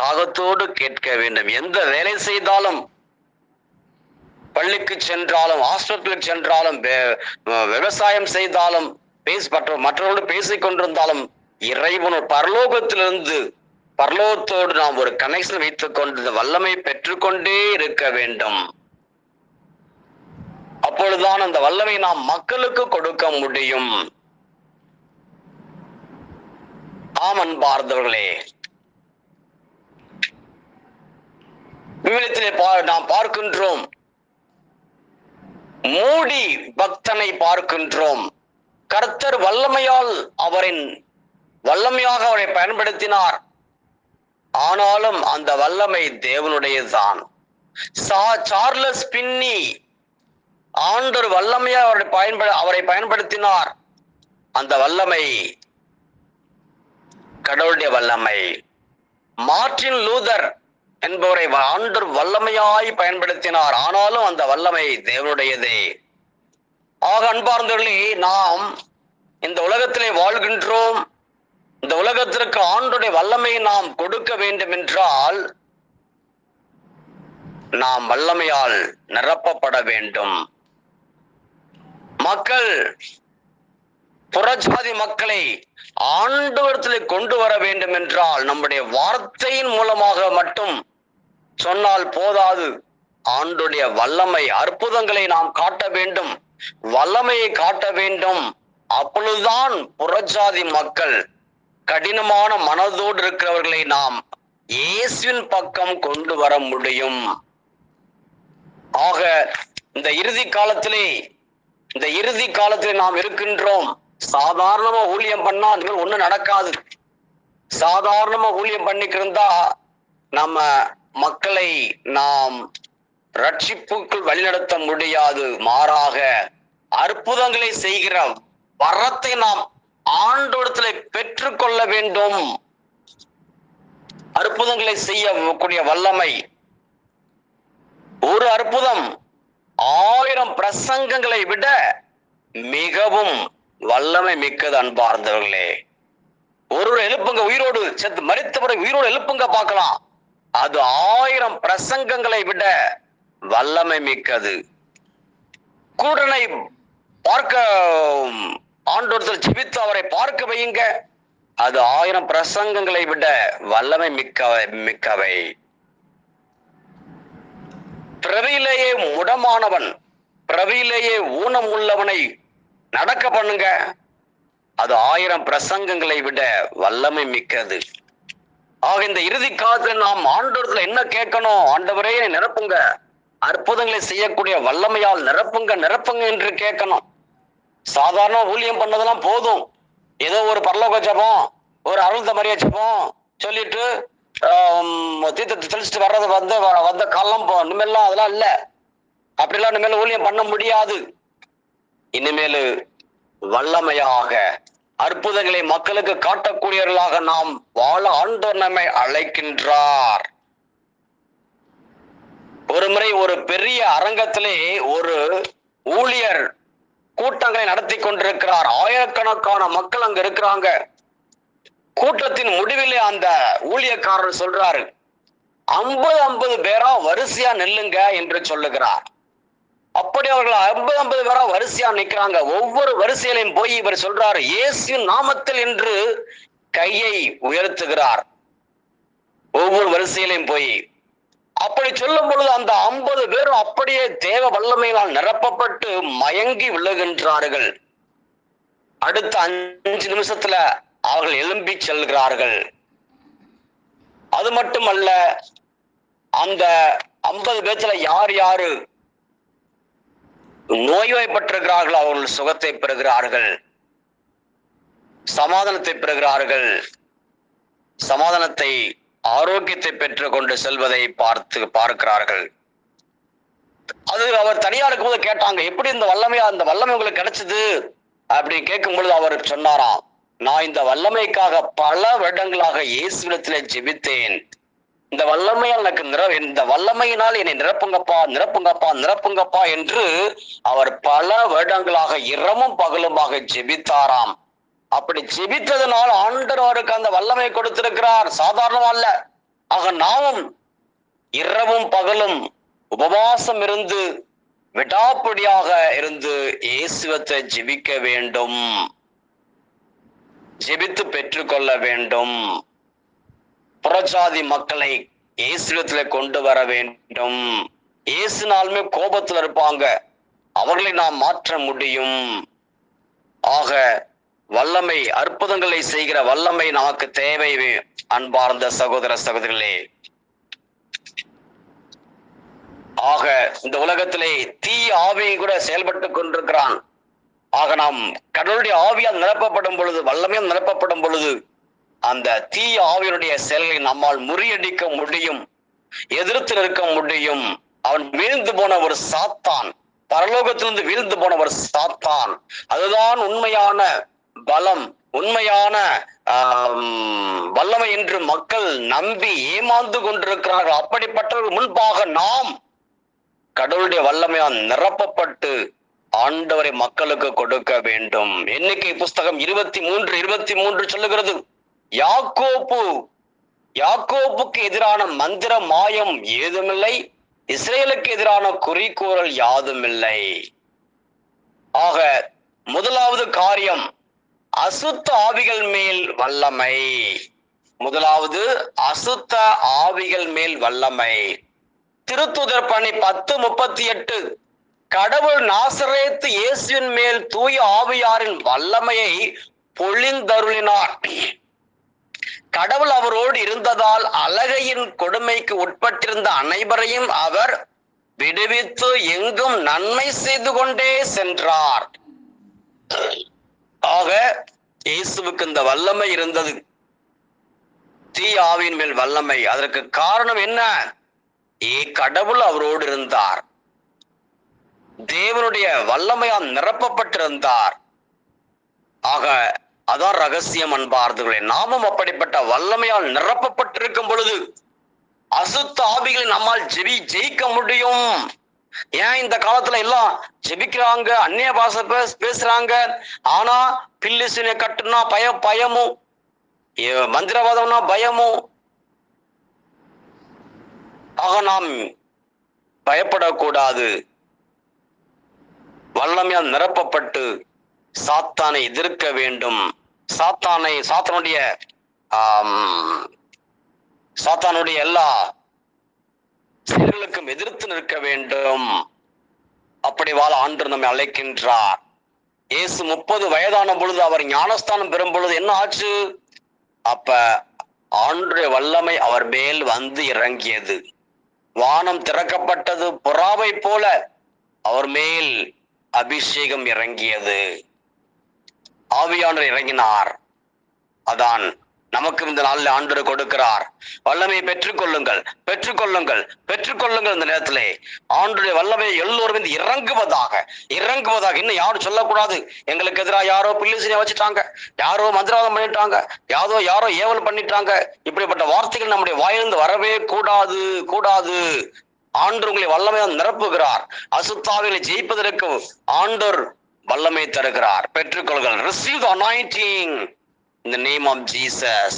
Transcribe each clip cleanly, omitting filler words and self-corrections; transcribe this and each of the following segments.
தாகத்தோடு கேட்க வேண்டும். எந்த வேலை செய்தாலும், பள்ளிக்கு சென்றாலும், ஹாஸ்பிட்டலுக்கு சென்றாலும், விவசாயம் செய்தாலும், மற்றவர்களோடு பேசிக் கொண்டிருந்தாலும், இறைவன் பரலோகத்திலிருந்து பரலோகத்தோடு நாம் ஒரு கனெக்ஷன் வைத்துக் கொண்டு இந்த வல்லமை பெற்றுக்கொண்டே இருக்க வேண்டும். அப்பொழுதுதான் அந்த வல்லமை நாம் மக்களுக்கு கொடுக்க முடியும். ஆம் அன்பார்ந்தவர்களே, விவிலியத்திலே நாம் பார்க்கின்றோம், மூடி பக்தனை பார்க்கின்றோம். கர்த்தர் வல்லமையாக அவரை பயன்படுத்தினார். ஆனாலும் அந்த வல்லமை தேவனுடையதுதான். சார்லஸ் பின்னி ஆண்டவர் வல்லமையாக அவரை பயன்படுத்தினார். அந்த வல்லமை கடவுளுடைய வல்லமை. மார்ட்டின் லூதர் என்பவரை ஆண்டவர் வல்லமையாய் பயன்படுத்தினார். ஆனாலும் அந்த வல்லமை தேவனுடையதே. ஆக அன்பார்ந்தவர்களே, நாம் இந்த உலகத்திலே வாழ்கின்றோம். இந்த உலகத்திற்கு ஆண்டவருடைய வல்லமையை நாம் கொடுக்க வேண்டும் என்றால் நாம் வல்லமையால் நிரப்பப்பட வேண்டும். மக்கள், புறஜாதி மக்களை ஆண்டவரத்திலே கொண்டு வர வேண்டும் என்றால் நம்முடைய வார்த்தையின் மூலமாக மட்டும் சொன்னால் போதாது. ஆண்டவருடைய வல்லமை, அற்புதங்களை நாம் காட்ட வேண்டும், வல்லமையை காட்ட வேண்டும். அப்பொழுதுதான் புறஜாதி மக்கள், கடினமான மனதோடு இருக்கிறவர்களை நாம் இயேசுவின் பக்கம் கொண்டு வர முடியும். ஆக இந்த இறுதி காலத்திலே நாம் இருக்கின்றோம். சாதாரணமா ஊழியம் பண்ணா ஒண்ணும் நடக்காது. சாதாரணமா ஊழியம் பண்ணிக்கிருந்தா நம்ம மக்களை நாம் ரட்சிப்புக்குள் வழிநடத்த முடியாது. மாறாக அற்புதங்களை செய்கிற வரத்தை நாம் ஆண்டவரிடத்திலே பெற்றுக்கொள்ள வேண்டும். அற்புதங்களை செய்யக்கூடிய வல்லமை, ஒரு அற்புதம் 1000 பிரசங்கங்களை விட மிகவும் வல்லமை மிக்கது. அன்பார்ந்தவர்களே, ஒரு எழுப்புங்க, உயிரோடு செத்து மரித்தவரை உயிரோடு எழுப்புங்க பார்க்கலாம். அது 1000 பிரசங்கங்களை விட வல்லமை மிக்கது. கூடனை பார்க்க ஆண்டவரிடத்தில் ஜெபித்து அவரை பார்க்க வையுங்க, அது 1000 பிரசங்கங்களை விட வல்லமை மிக்கவை. பிறவியிலேயே முடமானவன், பிறவியிலேயே ஊனம் உள்ளவனை நடக்க பண்ணுங்க, அது 1000 பிரசங்கங்களை விட வல்லமை மிக்கது. ஆக இந்த இறுதி காலத்தில் நாம் ஆண்டவரிடத்தில் என்ன கேட்கணும்? ஆண்டவரே நிரப்புங்க, அற்புதங்களை செய்யக்கூடிய வல்லமையால் நிரப்புங்க என்று கேட்கணும். சாதாரண ஊழியம் பண்ணதெல்லாம் போதும். ஏதோ ஒரு பரலோக ஜெபம், ஒரு அருள்த மரியா ஜெபம் சொல்லிட்டு தீர்த்தத்தை தெளிச்சுட்டு வர்றது வந்த காலம் இனிமேலாம் அதெல்லாம் இல்ல. அப்படிலாம் இனிமேல் ஊழியம் பண்ண முடியாது. இனிமேல் வல்லமையாக அற்புதங்களை மக்களுக்கு காட்டக்கூடியவர்களாக நாம் வாழ ஆண்டவர் நம்மை அழைக்கின்றார். ஒரு முறை ஒரு பெரிய அரங்கத்திலே ஒரு ஊழியர் கூட்டங்களை நடத்தி கொண்டிருக்கிறார். ஆயிரக்கணக்கான மக்கள் அங்க இருக்கிறாங்க. கூட்டத்தின் முடிவிலே அந்த ஊழியக்காரர் சொல்றாரு, 50 பேரா வரிசையா நில்லுங்க என்று சொல்லுகிறார். அப்படி அவர்கள் 50 பேரா வரிசையா நிக்கிறாங்க. ஒவ்வொரு வரிசையிலையும் போய் இவர் சொல்றாரு, இயேசுவின் நாமத்தில் என்று கையை உயர்த்துகிறார். ஒவ்வொரு வரிசையிலையும் போய் அப்படி சொல்லும் பொழுது அந்த 50 பேரும் அப்படியே தேவ வல்லமையினால் நிரப்பப்பட்டு மயங்கி விழுகின்றார்கள். அடுத்த 5 நிமிஷத்துல அவர்கள் எழும்பி செல்கிறார்கள். அது மட்டுமல்ல, அந்த 50 பேர்ல யாரு நோய்வாய்ப்பட்டிருக்கிறார்கள் அவர்கள் சுகத்தை பெறுகிறார்கள், சமாதானத்தை பெறுகிறார்கள். சமாதானத்தை, ஆரோக்கியத்தை பெற்றுக் கொண்டு செல்வதை பார்க்கிறார்கள். அது அவர் தனியா இருக்கும்போது கேட்டாங்க, எப்படி இந்த வல்லமை உங்களுக்கு கிடைச்சது அப்படி கேட்கும் பொழுது அவர் சொன்னாராம், நான் இந்த வல்லமைக்காக பல வருடங்களாக இயேசுவிடத்திலே ஜெபித்தேன். இந்த வல்லமையால் இந்த வல்லமையினால் என்னை நிரப்புங்கப்பா என்று அவர் பல வருடங்களாக இரவும் பகலுமாக ஜெபித்தாராம். அப்படி ஜெபித்ததனால் ஆண்டவர் அவருக்கு அந்த வல்லமை கொடுத்திருக்கிறார். சாதாரணமா அல்ல. ஆக நாமும் இரவும் பகலும் உபவாசம் இருந்து விடாப்பிடியாக இருந்து இயேசுவத்தை ஜெபிக்க வேண்டும், ஜெபித்து பெற்றுக்கொள்ள வேண்டும். புறஜாதி மக்களை இயேசுவிடத்துல கொண்டு வர வேண்டும். இயேசுனாலுமே கோபத்தில் இருப்பாங்க, அவர்களை நாம் மாற்ற முடியும். ஆக வல்லமை, அற்புதங்களை செய்கிற வல்லமை நமக்கு தேவை. அன்பார்ந்த சகோதர சகோதரிகளே, ஆக இந்த உலகத்திலே தீ ஆவியை கூட செயல்பட்டு கொண்டிருக்கிறான். ஆக நாம் கடவுளுடைய ஆவியால் நிரப்பப்படும் பொழுது, வல்லமையால் நிரப்பப்படும் பொழுது, அந்த தீ ஆவியினுடைய செயல்களை நம்மால் முறியடிக்க முடியும், எதிர்த்து நிற்க முடியும். அவன் வீழ்ந்து போன ஒரு சாத்தான், பரலோகத்திலிருந்து வீழ்ந்து போன ஒரு சாத்தான். அதுதான் உண்மையான பலம், உண்மையான வல்லமை என்று மக்கள் நம்பி ஏமாந்து கொண்டிருக்கிறார்கள். அப்படிப்பட்டவர்கள் முன்பாக நாம் கடவுளுடைய வல்லமையால் நிரப்பப்பட்டு ஆண்டவரை மக்களுக்கு கொடுக்க வேண்டும். எண்ணிக்கை புஸ்தகம் 23:23 சொல்லுகிறது, யாக்கோப்புக்கு எதிரான மந்திர மாயம் ஏதுமில்லை, இஸ்ரேலுக்கு எதிரான குறிக்கோரல் யாதுமில்லை. ஆக முதலாவது காரியம் அசுத்த ஆவிகள் மேல் வல்லமை. முதலாவது அசுத்த ஆவிகள் மேல் வல்லமை. திருத்துதர் பணி 10:38, கடவுள் நாசரேத்து இயேசுவின் மேல் தூய ஆவியாரின் வல்லமையை பொழிந்தருளினார். கடவுள் அவரோடு இருந்ததால் அலகையின் கொடுமைக்கு உட்பட்டிருந்த அனைவரையும் அவர் விடுவித்து எங்கும் நன்மை செய்து கொண்டே சென்றார். ஆக இயேசுவுக்கு இந்த வல்லமை இருந்தது, தீ ஆவியின் மேல் வல்லமை. அதற்கு காரணம் என்ன? கடவுள் அவரோடு இருந்தார், தேவனுடைய வல்லமையால் நிரப்பப்பட்டிருந்தார். ஆக அதான் ரகசியம். அன்பார்ந்தவர்களே, நாமும் அப்படிப்பட்ட வல்லமையால் நிரப்பப்பட்டிருக்கும் பொழுது அசுத்த ஆவிகளை நம்மால் ஜெயிக்க முடியும். ஏன் இந்த காலத்துல எல்லாம் ஜெபிக்கிறாங்க, அந்நிய பாஷை பேசுறாங்க, ஆனா பில்லிசுனை கட்டுனா பயமும், மந்திரவாதம்னா பயமும். ஆக நாம் பயப்படக்கூடாது. வல்லமையால் நிரப்பப்பட்டு சாத்தானை எதிர்க்க வேண்டும். சாத்தானுடைய எல்லா செயல்களுக்கும் எதிர்த்து நிற்க வேண்டும். அப்படி வாழ ஆண்டவர் நம்மை அழைக்கின்றார். இயேசு 30 வயதான பொழுது அவர் ஞானஸ்தானம் பெறும் பொழுது என்ன ஆச்சு? அப்ப ஆண்டவருடைய வல்லமை அவர் மேல் வந்து இறங்கியது. வானம் திறக்கப்பட்டது, புறாவை போல அவர் மேல் அபிஷேகம் இறங்கியது, ஆவியானவர் இறங்கினார். அதான் நமக்கு இந்த நாளில் ஆண்டவர் கொடுக்கிறார். வல்லமையை பெற்றுக்கொள்ளுங்கள், பெற்றுக்கொள்ளுங்கள், பெற்றுக்கொள்ளுங்கள். இந்த நேரத்திலே ஆண்டவருடைய வல்லமையை எல்லோரும் இறங்குவதாக. இன்னும் யாரும் சொல்லக்கூடாது, எங்களுக்கு எதிராக யாரோ பில்லிசினை வச்சுட்டாங்க, யாரோ மந்திரவாதம் பண்ணிட்டாங்க, யாரோ ஏவல் பண்ணிட்டாங்க. இப்படிப்பட்ட வார்த்தைகள் நம்முடைய வாயிலிருந்து வரவே கூடாது. ஆண்டவர் உங்களை வல்லமையால் நிரப்புகிறார். அசுத்தாவிகளை ஜெயிப்பதற்கு ஆண்டவர் வல்லமை தருகிறார். பெற்றுக்கொள்கள். Receive the anointing in the name of Jesus.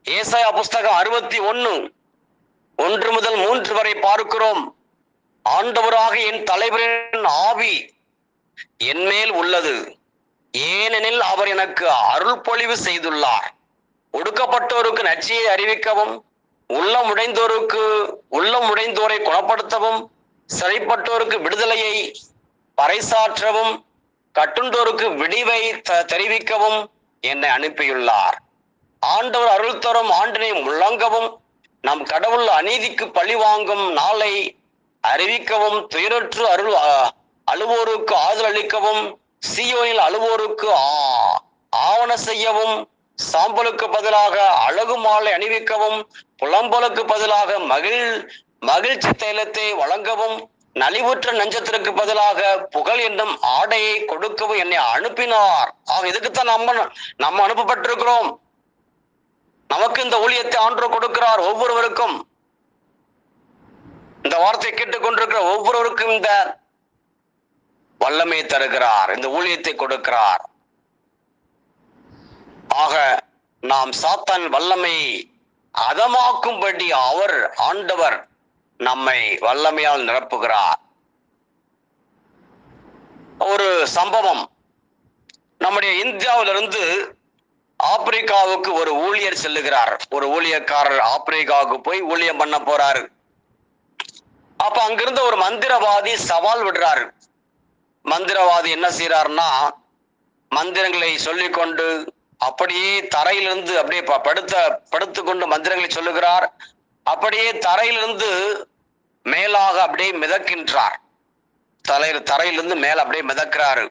ஏசாயா புஸ்தகம் 61:1-3 வரை பார்க்கிறோம். ஆண்டவராக என் தலைவரின் ஆவி என் மேல் உள்ளது, ஏனெனில் அவர் எனக்கு அருள் பொழிவு செய்துள்ளார். ஒடுக்கப்பட்டோருக்கு நற்செய்தியை அறிவிக்கவும், உள்ளம் உடைந்தோரை குணப்படுத்தவும், சிறைப்பட்டோருக்கு விடுதலையை பறைசாற்றவும், கட்டுண்டோருக்கு விடிவை தெரிவிக்கவும் என்னை அனுப்பியுள்ளார். ஆண்டவர் அருள் தரும் ஆண்டினை முழங்கவும், நம் கடவுள் அநீதிக்கு பழி வாங்கும் நாளை அறிவிக்கவும், துயரற்று அழுவோருக்கு ஆதரவு அளிக்கவும், சீயோனில் அழுவோருக்கு ஆவண செய்யவும், சாம்பலுக்கு பதிலாக அழகு மாலை அணிவிக்கவும், புலம்பலுக்கு பதிலாக மகிழ்ச்சி தைலத்தை வழங்கவும், நலிவுற்ற நெஞ்சத்திற்கு பதிலாக புகழ் என்னும் ஆடையை கொடுக்கவும் என்னை அனுப்பினார். இதுக்குத்தான் நம்ம அனுப்பப்பட்டிருக்கிறோம். நமக்கு இந்த ஊழியத்தை ஆண்டவர் கொடுக்கிறார். ஒவ்வொருவருக்கும், இந்த வார்த்தையை கேட்டுக்கொண்டிருக்கிற ஒவ்வொருவருக்கும் இந்த வல்லமை தருகிறார், இந்த ஊழியத்தை கொடுக்கிறார். ஆக நாம் சாத்தான் வல்லமை அதமாக்கும்படி ஆண்டவர் நம்மை வல்லமையால் நிரப்புகிறார். ஒரு சம்பவம், நம்முடைய இந்தியாவிலிருந்து ஆப்பிரிக்காவுக்கு ஒரு ஊழியர் செல்லுகிறார். ஒரு ஊழியக்காரர் ஆப்பிரிக்காவுக்கு போய் ஊழியம் பண்ண போறாரு. அப்ப அங்கிருந்த ஒரு மந்திரவாதி சவால் விடுறாரு. மந்திரவாதி என்ன செய்யறாருன்னா, மந்திரங்களை சொல்லிக்கொண்டு அப்படியே தரையிலிருந்து அப்படியே படுத்துக்கொண்டு மந்திரங்களை சொல்லுகிறார். அப்படியே தரையிலிருந்து மேலாக அப்படியே மிதக்கின்றார். தரையிலிருந்து மேல அப்படியே மிதக்கிறாரு.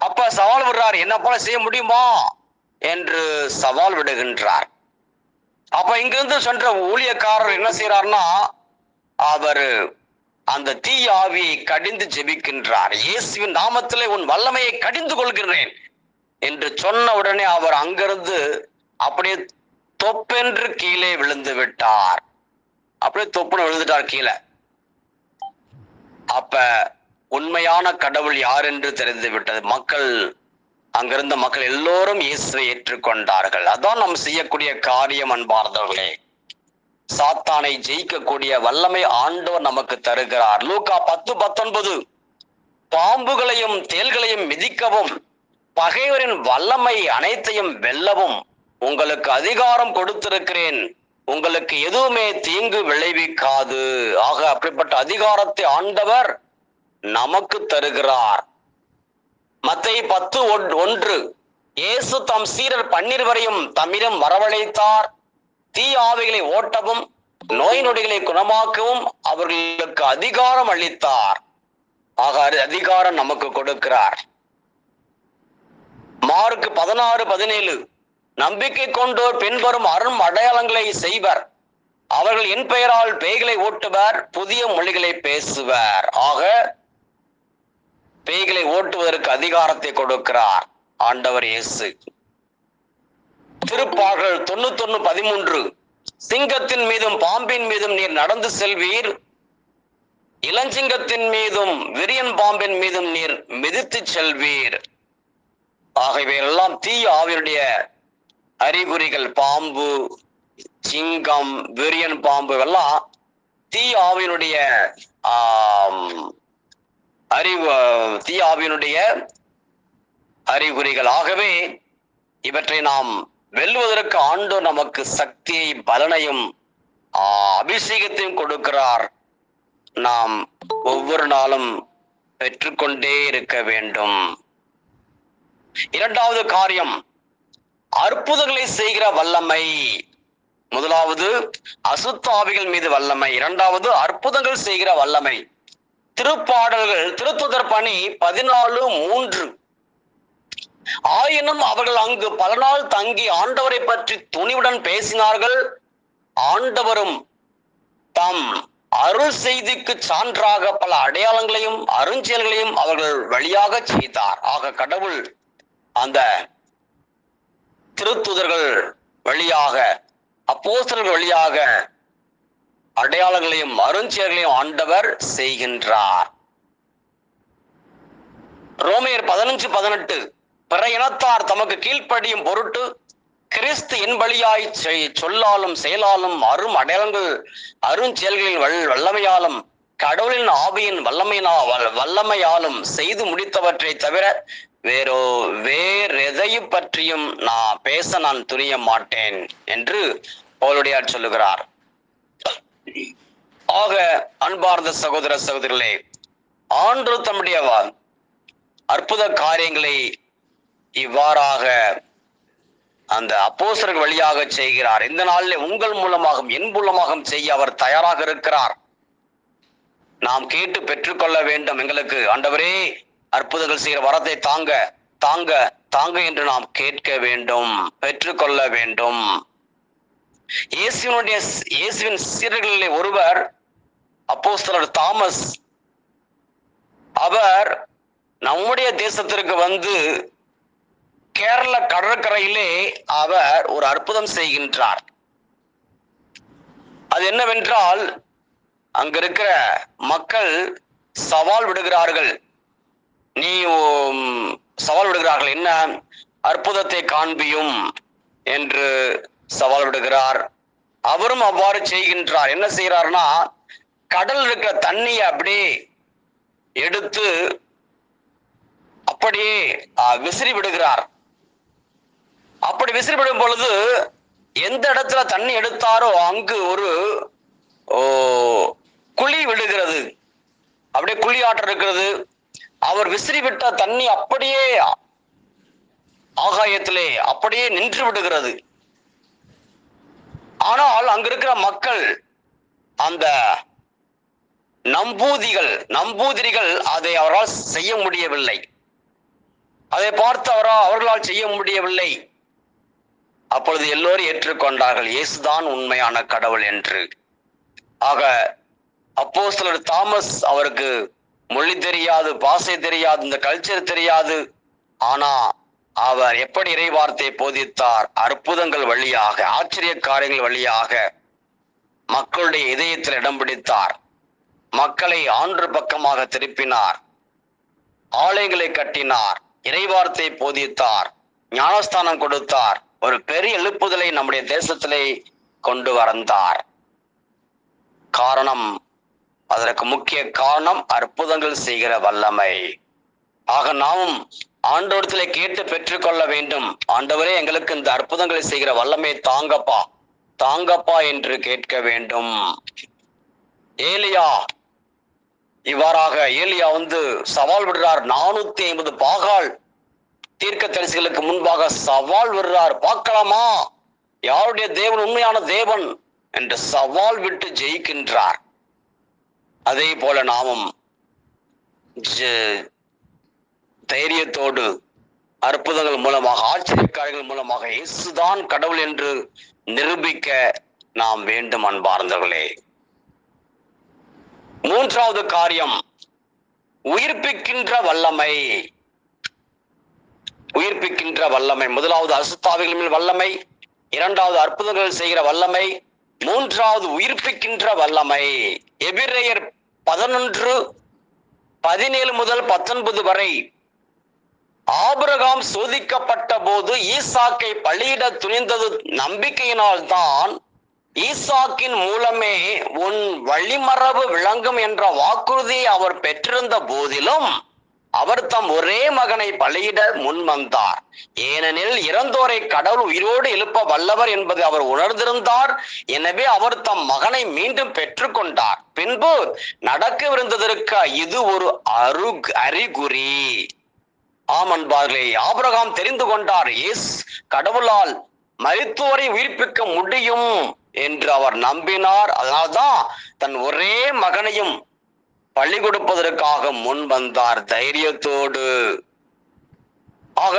அப்ப சவால் விடுறார், என்ன போல செய்ய முடியுமா என்று சவால் விடுகின்றார். அப்ப இங்கிருந்து சென்ற ஊழியக்காரர் என்ன செய்யறாருன்னா, அவர் அந்த தீய ஆவியை கடிந்து ஜெபிக்கின்றார். இயேசுவின் நாமத்திலே உன் வல்லமையை கடிந்து கொள்கிறேன் என்று சொன்ன உடனே அவர் அங்கிருந்து அப்படியே தொப்பென்று கீழே விழுந்து விட்டார். அப்படியே தொப்புன்னு விழுந்துட்டார் கீழே. அப்ப உண்மையான கடவுள் யார் என்று தெரிந்து விட்டது. அங்கிருந்த மக்கள் எல்லோரும் இயேசுவை ஏற்றுக்கொண்டார்கள். அதான் நாம் செய்யக்கூடிய காரியம் அன்பார்ந்தவர்களே. சாத்தானை ஜெயிக்கக்கூடிய வல்லமை ஆண்டவர் நமக்கு தருகிறார். லூக்கா 10:19, பாம்புகளையும் தேள்களையும் மிதிக்கவும் பகைவரின் வல்லமை அனைத்தையும் வெல்லவும் உங்களுக்கு அதிகாரம் கொடுத்திருக்கிறேன், உங்களுக்கு எதுவுமே தீங்கு விளைவிக்காது. ஆக அப்படிப்பட்ட அதிகாரத்தை ஆண்டவர் நமக்கு தருகிறார். மத்தேயு 10:1, இயேசு தம் சீடர் 12 வரையும் தம்மிடம் வரவழைத்தார். தீய ஆவிகளை ஓட்டவும் நோய் நொடிகளை குணமாக்கவும் அவர்களுக்கு அதிகாரம் அளித்தார். ஆக அதிகாரம் நமக்கு கொடுக்கிறார். மார்க் 16:17, நம்பிக்கை கொண்டோர் பின்வரும் அரும் அடையாளங்களை செய்வர், அவர்கள் என் பெயரால் பேய்களை ஓட்டுவர், புதிய மொழிகளை பேசுவர். ஆக பேய்களை ஓட்டுவதற்கு அதிகாரத்தை கொடுக்கிறார் ஆண்டவர் இயேசு. திருப்பாடல் 91:13, சிங்கத்தின் மீதும் பாம்பின் மீதும் நீர் நடந்து செல்வீர், இளஞ்சிங்கத்தின் மீதும் விரியன் பாம்பின் மீதும் நீர் மிதித்து செல்வீர். ஆகவே எல்லாம் தீய ஆவியுடைய அறிகுறிகள். பாம்பு, சிங்கம், விரியன் பாம்பு எல்லாம் தீய ஆவியினுடைய தீய ஆவியினுடைய அறிகுறிகள். ஆகவே இவற்றை நாம் வெல்வதற்கு ஆண்டவர் நமக்கு சக்தியை, பலனையும் அபிஷேகத்தையும் கொடுக்கிறார். நாம் ஒவ்வொரு நாளும் பெற்றுக்கொண்டே இருக்க வேண்டும். இரண்டாவது காரியம், அற்புதங்களை செய்கிற வல்லமை. முதலாவது அசுத்த ஆவிகள் மீது வல்லமை, இரண்டாவது அற்புதங்கள் செய்கிற வல்லமை. திருப்பாடல்கள் திருத்துதர் பணி 14:3, ஆயினும் அவர்கள் அங்கு பல நாள் தங்கி ஆண்டவரை பற்றி துணிவுடன் பேசினார்கள், ஆண்டவரும் தம் அருள் செய்திக்கு சான்றாக பல அடையாளங்களையும் அருஞ்செயல்களையும் அவர்கள் வழியாக செய்தார். ஆக கடவுள் அந்த திருத்துதர்கள் வழியாக, அப்போஸ்தலர்கள் வழியாக அடையாளங்களையும் அருஞ்செயல்களையும் ஆண்டவர் செய்கின்றார். ரோமையர் 15:18, பிற இனத்தார் தமக்கு கீழ்ப்படியும் பொருட்டு கிறிஸ்து என் வழியாய் சொல்லாலும் செயலாலும் அரும் அடையாளங்கள் அருஞ்செயல்களின் வல்லமையாலும் கடவுளின் ஆவியின் வல்லமையாலும் செய்து முடித்தவற்றை தவிர வேறெதையும் பற்றியும் நான் துணிய மாட்டேன் என்று பவுலடியார் சொல்லுகிறார். ஆக அன்பார்ந்த சகோதர சகோதரிகளே, ஆண்டவர் தம்முடைய அற்புத காரியங்களை இவ்வாறாக அந்த அப்போஸ்தலர்கள் வழியாக செய்கிறார். இந்த நாளில் உங்கள் மூலமாகவும் என் மூலமாகவும் செய்ய அவர் தயாராக இருக்கிறார். நாம் கேட்டு பெற்றுக்கொள்ள வேண்டும். எங்களுக்கு ஆண்டவரே அற்புதங்கள் செய்கிற வரத்தை தாங்க தாங்க தாங்க என்று நாம் கேட்க வேண்டும், பெற்றுக்கொள்ள வேண்டும். இயேசுவின் சீடர்களிலே ஒருவர் அப்போஸ்தலர் தாமஸ். அவர் நம்முடைய தேசத்திற்கு வந்து கேரள கடற்கரையிலே அவர் ஒரு அற்புதம் செய்கின்றார். அது என்னவென்றால், அங்க இருக்கிற மக்கள் சவால் விடுகிறார்கள். என்ன அற்புதத்தை காண்பியும் என்று சவால் விடுகிறார். அவரும் அவ்வாறு செய்கின்றார். என்ன செய்யறாருன்னா, கடல் இருக்கிற தண்ணியை அப்படியே எடுத்து அப்படியே விசிறி விடுகிறார். அப்படி விசிறி விடும் பொழுது எந்த இடத்துல தண்ணி எடுத்தாரோ அங்கு ஒரு குழி விடுகிறது. அப்படியே குழி ஆற்ற இருக்கிறது. அவர் விசிறி விட்ட தண்ணி அப்படியே ஆகாயத்திலே அப்படியே நின்று விடுகிறது. ஆனால் அங்க இருக்கிற மக்கள், அந்த நம்பூதிரிகள் அதை அவரால் செய்ய முடியவில்லை. அதை பார்த்து அவர்களால் செய்ய முடியவில்லை. அப்பொழுது எல்லோரும் ஏற்றுக்கொண்டார்கள், இயேசுதான் உண்மையான கடவுள் என்று. ஆக அப்போஸ்தலர் தாமஸ், அவருக்கு மொழி தெரியாது, பாஷை தெரியாது, இந்த கல்ச்சர் தெரியாது. ஆனா அவர் எப்படி இறைவார்த்தையை போதித்தார்? அற்புதங்கள் வழியாக, ஆச்சரிய காரியங்கள் வழியாக மக்களுடைய இதயத்தில் இடம் பிடித்தார். மக்களை ஆண்டு பக்கமாக திருப்பினார். ஆலயங்களை கட்டினார். இறைவார்த்தையை போதித்தார். ஞானஸ்தானம் கொடுத்தார். ஒரு பெரிய எழுப்புதலை நம்முடைய தேசத்திலே கொண்டு வந்தார். காரணம், அதற்கு முக்கிய காரணம் அற்புதங்கள் செய்கிற வல்லமை. ஆக நாமும் ஆண்டவரத்திலே கேட்டு பெற்றுக்கொள்ள வேண்டும். ஆண்டவரே, எங்களுக்கு இந்த அற்புதங்களை செய்கிற வல்லமை தாங்கப்பா என்று கேட்க வேண்டும். ஏலியா சவால் விடுறார். 450 பாகால் தீர்க்க தரிசிகளுக்கு முன்பாக சவால் விடுறார். பார்க்கலாமா யாருடைய தேவன் உண்மையான தேவன் என்று சவால் விட்டு ஜெயிக்கின்றார். அதே போல நாமும் தைரியத்தோடு அற்புதங்கள் மூலமாக, ஆச்சரிய காரியங்கள் மூலமாக இயேசுதான் கடவுள் என்று நிரூபிக்க நாம் வேண்டும். அன்பார்ந்தவர்களே, மூன்றாவது காரியம், உயிர்ப்பிக்கின்ற வல்லமை. உயிர்ப்பிக்கின்ற வல்லமை. முதலாவது அசுத்தாவிகள் மேல் வல்லமை, இரண்டாவது அற்புதங்கள் செய்கிற வல்லமை, மூன்றாவது உயிர்ப்பிக்கின்ற வல்லமை. எபிரேயர் 11:17 முதல் 19 வரை, ஆபிரகாம் சோதிக்கப்பட்ட போது ஈசாக்கை பலியிட துணிந்தது நம்பிக்கையினால் தான். ஈசாக்கின் மூலமே உன் வழிமரபு விளங்கும் என்ற வாக்குறுதியை அவர் பெற்றிருந்த போதிலும் அவர் தம் ஒரே மகனை பலியிட முன் வந்தார். ஏனெனில் இறந்தோரை கடவுள் உயிரோடு எழுப்ப வல்லவர் என்பதை அவர் உணர்ந்திருந்தார். எனவே அவர் தம் மகனை மீண்டும் பெற்றுக்கொண்டார். பின்பு நடக்கவிருந்ததற்கு இது ஒரு அறிகுறி. ஆமன்பார்களே, ஆபிரகாம் தெரிந்து கொண்டார், கடவுளால் மரித்தோரை உயிர்ப்பிக்க முடியும் என்று அவர் நம்பினார். அதனால்தான் தன் ஒரே மகனையும் பலி கொடுப்பதற்காக முன் வந்தார் தைரியத்தோடு. ஆக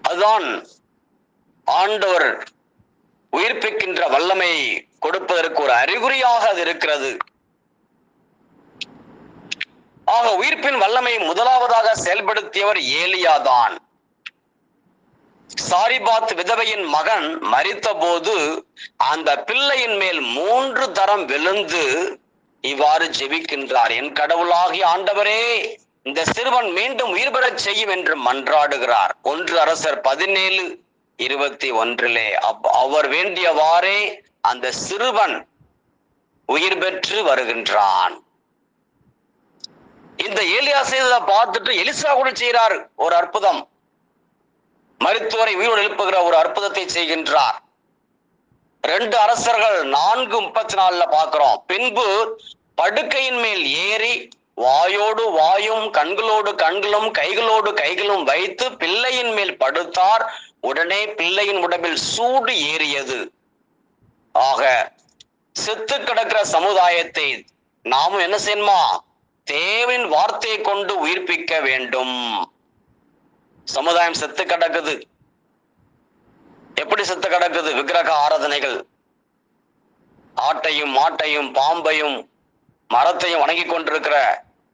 அதுதான் ஆண்டவர் உயிர்ப்பிக்கின்ற வல்லமை கொடுப்பதற்கு ஒரு அறிகுறியாக அது இருக்கிறது. ஆக உயிர்ப்பின் வல்லமை முதலாவதாக செயல்படுத்தியவர் ஏலியாதான். சாரிபாத் விதவையின் மகன் மரித்த போது அந்த பிள்ளையின் மேல் 3 தரம் விழுந்து இவ்வாறு ஜெபிக்கின்றார், என் கடவுளாகிய ஆண்டவரே, இந்த சிறுவன் மீண்டும் உயிர் பெறச் செய்யும் என்று மன்றாடுகிறார். 1 அரசர் 17:21 அவர் வேண்டியவாறே அந்த சிறுவன் உயிர் பெற்று வருகின்றான். இந்த ஏலியா செய்ததை பார்த்துட்டு எலிசா கூட செய்கிறார் ஒரு அற்புதம். மரித்தோரை உயிரோடு எழுப்புகிற ஒரு அற்புதத்தை செய்கின்றார். 2 அரசர்கள் 4:34 பார்க்கிறோம். பின்பு படுக்கையின் மேல் ஏறி வாயோடு வாயும் கண்களோடு கண்களும் கைகளோடு கைகளும் வைத்து பிள்ளையின் மேல் படுத்தார். உடனே பிள்ளையின் உடம்பில் சூடு ஏறியது. ஆக செத்து கிடக்கிற சமுதாயத்தை நாமும் என்ன செய்யணுமா? தேவனின் வார்த்தையை கொண்டு உயிர்ப்பிக்க வேண்டும். சமுதாயம் செத்து கிடக்குது. எப்படி செத்து கிடக்குது? விக்கிரக ஆராதனைகள், ஆட்டையும் மாட்டையும் பாம்பையும் மரத்தையும் வணங்கி கொண்டிருக்கிற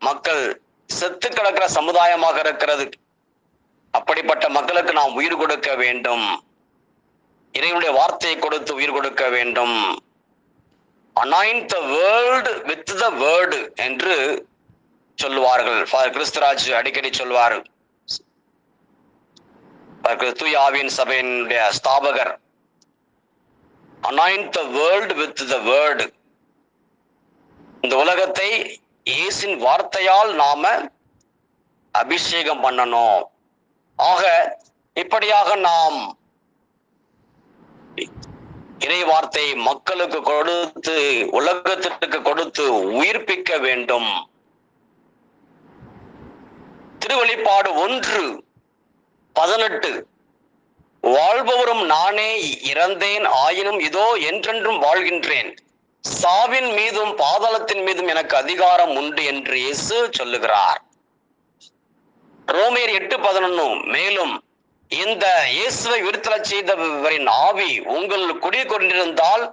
மக்கள் செத்து கிடக்கிற சமுதாயமாக இருக்கிறது. அப்படிப்பட்ட மக்களுக்கு நாம் உயிர் கொடுக்க வேண்டும். இறைவனுடைய வார்த்தையை கொடுத்து உயிர் கொடுக்க வேண்டும். anoint the world with the word என்று சொல்லுவார்கள். கிறிஸ்துராஜ் அடிக்கடி சொல்வார். தூய ஆவியின் சபையினுடைய ஸ்தாபகர், anoint the world with the word. இந்த உலகத்தை இயேசுவின் வார்த்தையால் நாம அபிஷேகம் பண்ணணும். ஆக இப்படியாக நாம் இறை வார்த்தை மக்களுக்கு கொடுத்து, உலகத்திற்கு கொடுத்து உயிர்ப்பிக்க வேண்டும். திருவெளிப்பாடு 1:18, வாழ்பவரும் நானே, இறந்தேன் ஆயினும் இதோ என்றென்றும் வாழ்கின்றேன், சாவின் மீதும் பாதாளத்தின் மீதும் எனக்கு அதிகாரம் உண்டு என்று இயேசு சொல்லுகிறார். ரோமேர் 8:11, மேலும் இந்த இயேசுவை உயிர்த்தெழச் செய்தவரின் ஆவி உங்கள் குடிகொண்டிருந்தால்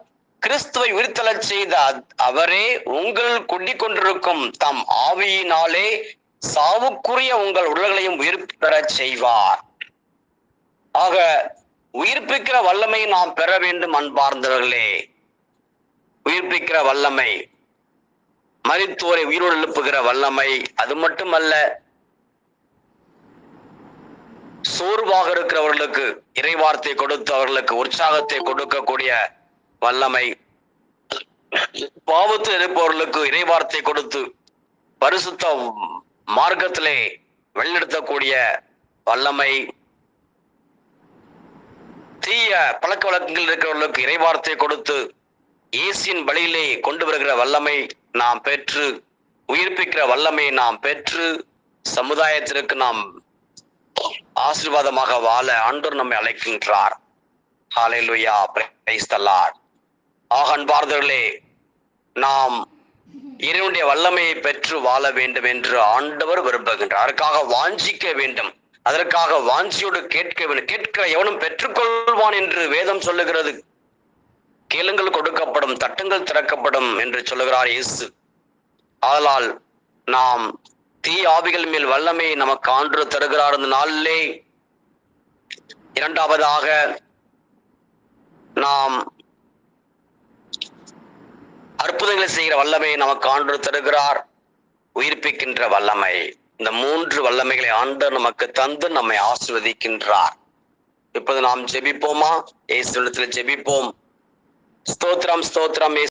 கிறிஸ்துவை உயிர்த்தெழச் செய்த அவரே உங்கள் குடிகொண்டிருக்கும் தம் ஆவியினாலே சாவுக்குரிய உங்கள் உடல்களையும் உயிர் பெறச் செய்வார். ஆக உயிர்ப்பிக்கிற வல்லமை நாம் பெற வேண்டும் அன்பார்ந்தவர்களே. உயிர்ப்பிக்கிற வல்லமை, மரித்தோரை உயிரோடு எழுப்புகிற வல்லமை. அது மட்டுமல்ல, சோர்வாக இருக்கிறவர்களுக்கு இறைவார்த்தை கொடுத்து அவர்களுக்கு உற்சாகத்தை கொடுக்கக்கூடிய வல்லமை. பாவத்தில் இருப்பவர்களுக்கு இறைவார்த்தை கொடுத்து பரிசுத்த மார்க்கத்திலே வழிநடத்தக்கூடிய வல்லமை. தீய பழக்க வழக்கங்கள் இருக்கிறவர்களுக்கு இறைவார்த்தை கொடுத்து இயேசுவின் வழியிலே கொண்டு வருகிற வல்லமை நாம் பெற்று, உயிர்ப்பிக்கிற வல்லமை நாம் பெற்று, சமுதாயத்திற்கு நாம் ஆசீர்வாதமாக வாழ ஆண்டவர் நம்மை அழைக்கின்றார். ஹல்லேலூயா, பிரைஸ் தி லார்ட். ஆக அன்பார்ந்தவர்களே, நாம் இறைவனுடைய வல்லமையை பெற்று வாழ வேண்டும் என்று ஆண்டவர் விரும்புகின்றார். அதற்காக வாஞ்சிக்க வேண்டும், அதற்காக வாஞ்சியோடு கேட்க வேண்டும். கேட்கிற எவனும் பெற்றுக்கொள்வான் என்று வேதம் சொல்லுகிறது. கேளுங்கள் கொடுக்கப்படும், தட்டுங்கள் திறக்கப்படும் என்று சொல்லுகிறார் இயேசு. ஆதலால் நாம் தீ ஆவிகள் மேல் வல்லமை நமக்கு ஆண்டவர் தருகிறார் இந்த நாளிலே. இரண்டாவதாக நாம் அற்புதங்களை செய்கிற வல்லமை நமக்கு ஆண்டவர் தருகிறார், உயிர்ப்பிக்கின்ற வல்லமை. இந்த 3 வல்லமைகளை ஆண்டவர் நமக்கு தந்து நம்மை ஆசீர்வதிக்கின்றார். இப்போது நாம் ஜெபிப்போமா? இயேசுவிடத்தில் ஜெபிப்போம். ஸ்தோத்திரம், ஸ்தோத்திரம்.